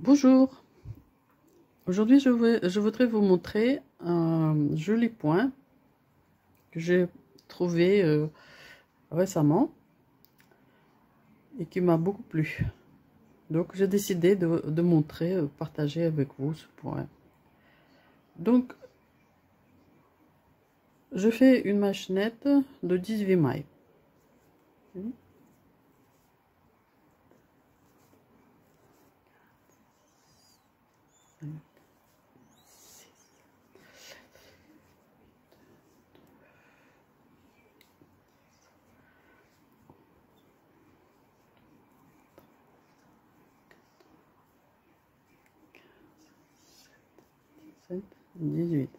Bonjour, aujourd'hui je voudrais vous montrer un joli point que j'ai trouvé récemment et qui m'a beaucoup plu. Donc j'ai décidé de montrer, partager avec vous ce point. Donc je fais une machinette de 18 mailles. Sept, 18.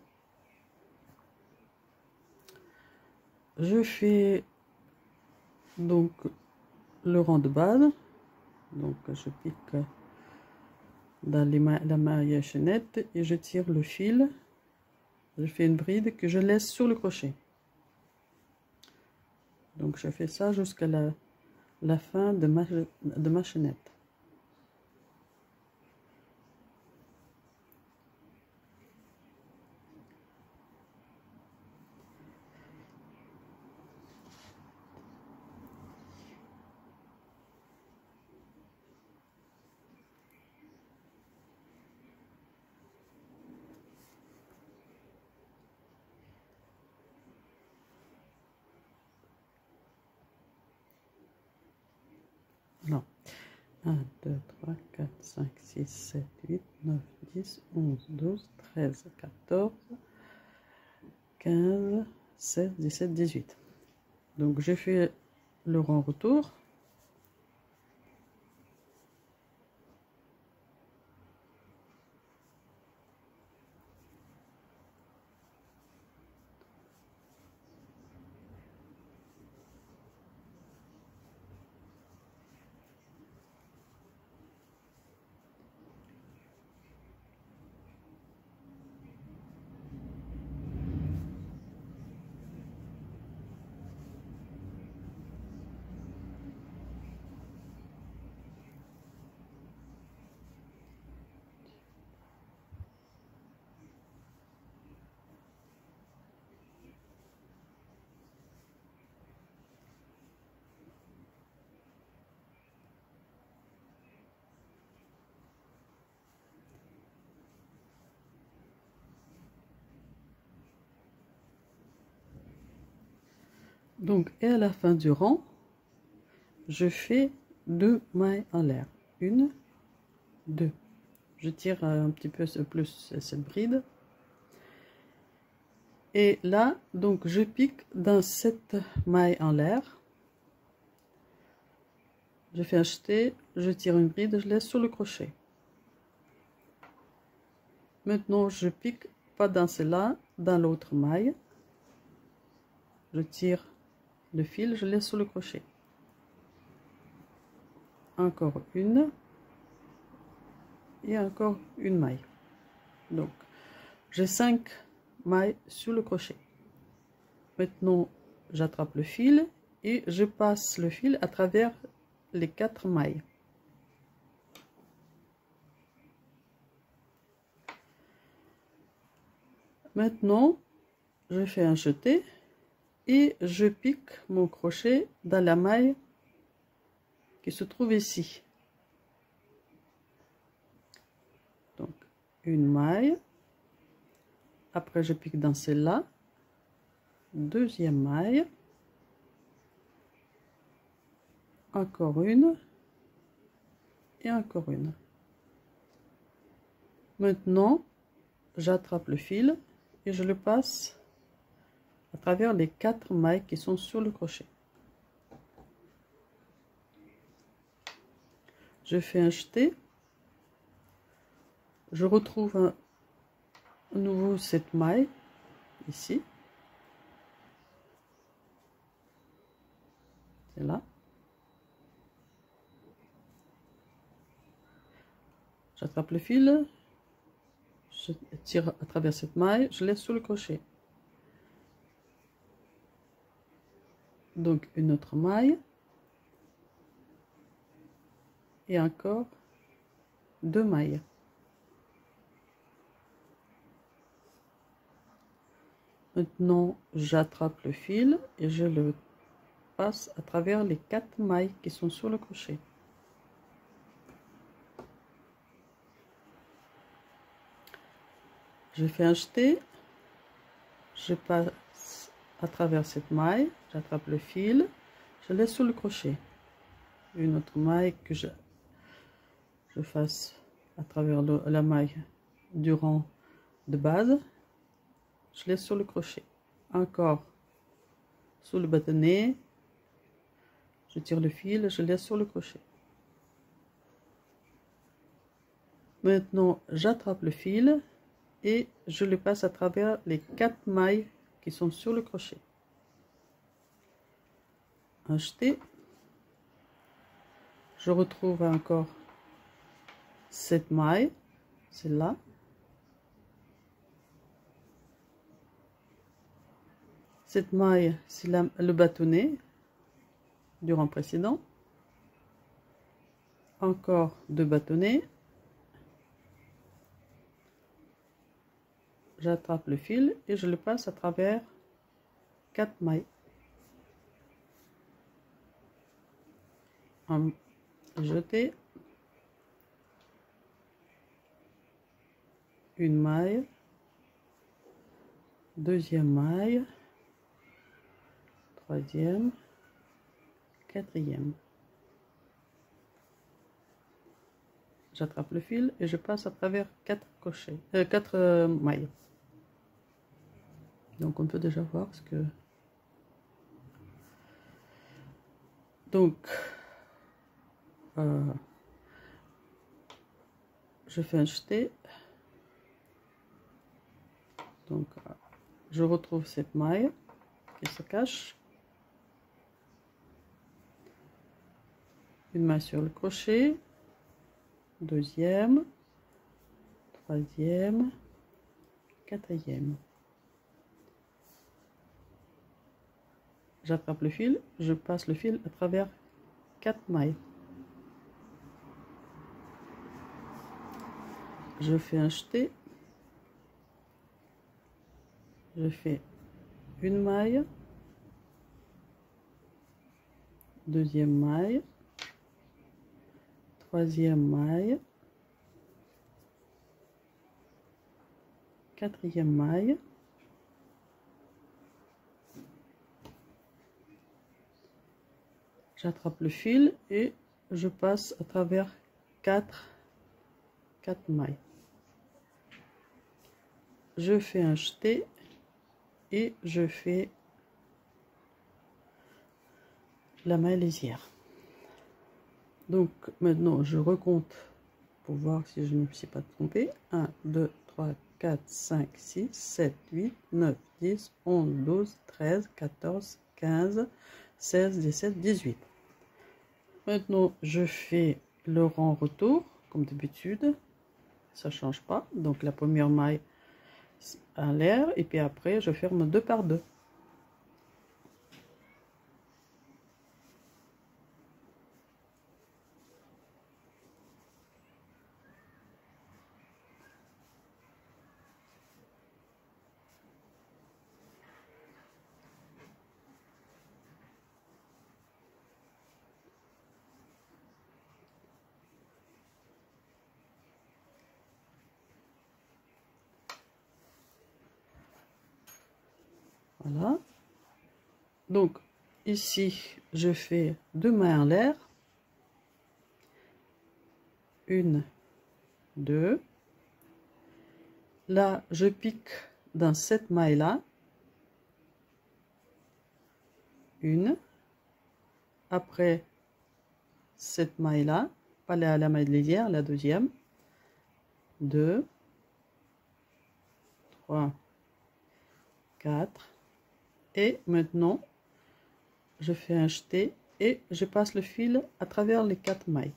Je fais donc le rang de base, donc je pique dans la maille chaînette et je tire le fil. Je fais une bride que je laisse sur le crochet. Donc je fais ça jusqu'à la fin de ma chaînette. Non. 1, 2, 3, 4, 5, 6, 7, 8, 9, 10, 11, 12, 13, 14, 15, 16, 17, 18. Donc j'ai fait le rang retour. Donc, et à la fin du rang, je fais 2 mailles en l'air. 1, 2. Je tire un petit peu plus cette bride. Et là, donc, je pique dans cette maille en l'air. Je fais un jeté, je tire une bride, je laisse sur le crochet. Maintenant, je pique pas dans celle-là, dans l'autre maille. Je tire le fil, je laisse sur le crochet. Encore une. Et encore une maille. Donc, j'ai 5 mailles sur le crochet. Maintenant, j'attrape le fil et je passe le fil à travers les 4 mailles. Maintenant, je fais un jeté et je pique mon crochet dans la maille qui se trouve ici. Donc, une maille. Après, je pique dans celle-là. Deuxième maille. Encore une. Et encore une. Maintenant, j'attrape le fil et je le passe à travers les 4 mailles qui sont sur le crochet. Je fais un jeté. Je retrouve à nouveau cette maille ici. C'est là. J'attrape le fil. Je tire à travers cette maille. Je laisse sur le crochet. Donc une autre maille. Et encore 2 mailles. Maintenant, j'attrape le fil et je le passe à travers les 4 mailles qui sont sur le crochet. Je fais un jeté, je passe à travers cette maille, j'attrape le fil, je laisse sur le crochet. Une autre maille que je fasse à travers la maille du rang de base, je laisse sur le crochet. Encore sous le bâtonnet, je tire le fil, je laisse sur le crochet. Maintenant, j'attrape le fil et je le passe à travers les 4 mailles qui sont sur le crochet. Un jeté, je retrouve encore cette maille, celle-là. Cette maille, c'est le bâtonnet du rang précédent. Encore 2 bâtonnets. J'attrape le fil et je le passe à travers 4 mailles. Un jeté, une maille, deuxième maille, troisième, quatrième. J'attrape le fil et je passe à travers 4 crochets, 4 mailles. Donc on peut déjà voir ce que... Donc, je fais un jeté. Donc, je retrouve cette maille qui se cache. Une maille sur le crochet. Deuxième, troisième, quatrième. J'attrape le fil, je passe le fil à travers 4 mailles. Je fais un jeté, je fais une maille, deuxième maille, troisième maille, quatrième maille, j'attrape le fil et je passe à travers 4 mailles. Je fais un jeté et je fais la maille lisière. Donc maintenant je recompte pour voir si je ne me suis pas trompée. 1, 2, 3, 4, 5, 6, 7, 8, 9, 10, 11, 12, 13, 14, 15, 16, 17, 18. Maintenant je fais le rang retour comme d'habitude. Ça change pas. Donc la première maille à l'air et puis après je ferme 2 par 2. Voilà. Donc ici je fais 2 mailles en l'air. 1, 2. Là je pique dans cette maille là. 1. Après cette maille là, pas la maille lisière, la deuxième. 2, 3, 4. Et maintenant, je fais un jeté et je passe le fil à travers les 4 mailles.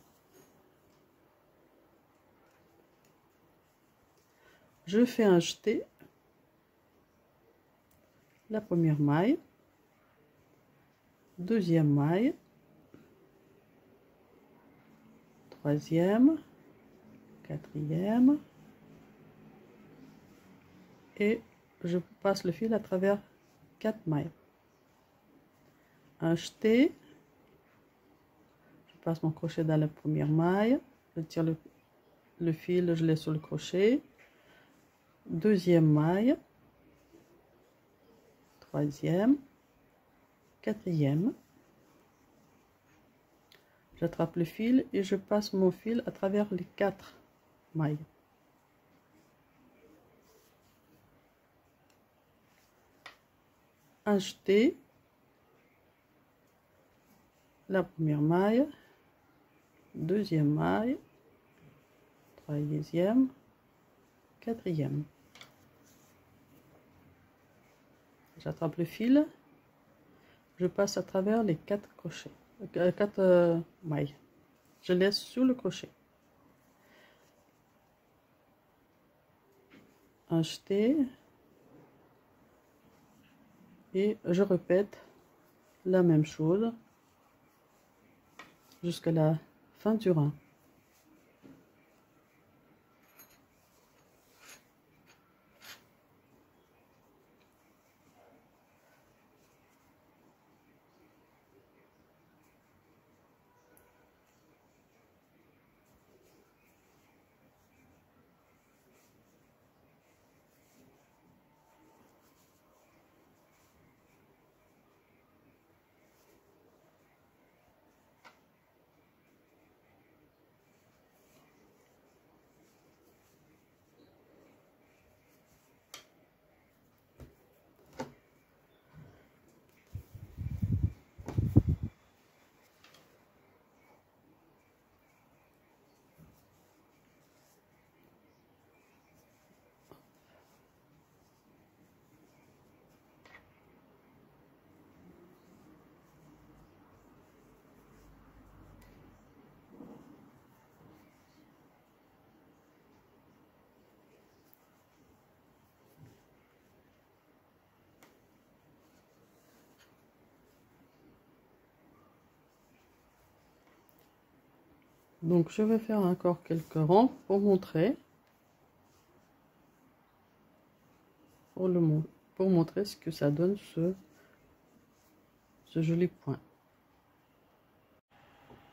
Je fais un jeté, la première maille, deuxième maille, troisième, quatrième. Et je passe le fil à travers 4 mailles. Un jeté, je passe mon crochet dans la première maille, je tire le fil, je laisse sur le crochet, deuxième maille, troisième, quatrième, j'attrape le fil et je passe mon fil à travers les 4 mailles. Un jeté, la première maille, deuxième maille, troisième, quatrième. J'attrape le fil, je passe à travers les 4 crochets, 4 mailles. Je laisse sur le crochet. Un jeté et je répète la même chose jusqu'à la fin du rang. Donc je vais faire encore quelques rangs pour montrer, pour montrer ce que ça donne ce joli point.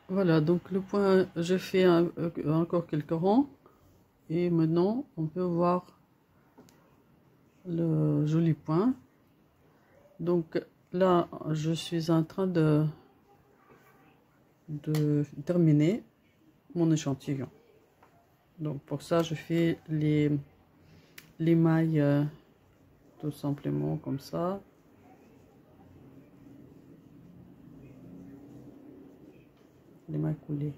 Voilà, donc le point, j'ai fait encore quelques rangs et maintenant on peut voir le joli point. Donc là je suis en train de terminer mon échantillon. Donc pour ça je fais les mailles tout simplement comme ça. Les mailles coulées.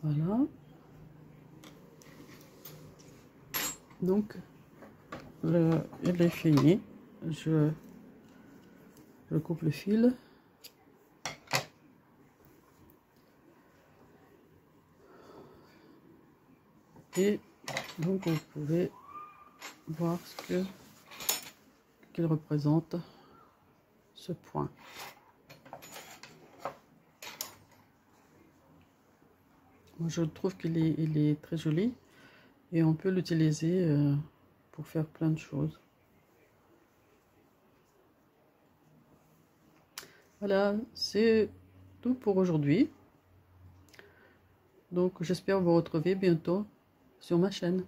Voilà. Donc il est fini. Je coupe le fil. Et donc vous pouvez voir ce qu'il représente, ce point. Moi je trouve qu'il est très joli et on peut l'utiliser pour faire plein de choses. Voilà, c'est tout pour aujourd'hui. Donc j'espère vous retrouver bientôt sur ma chaîne.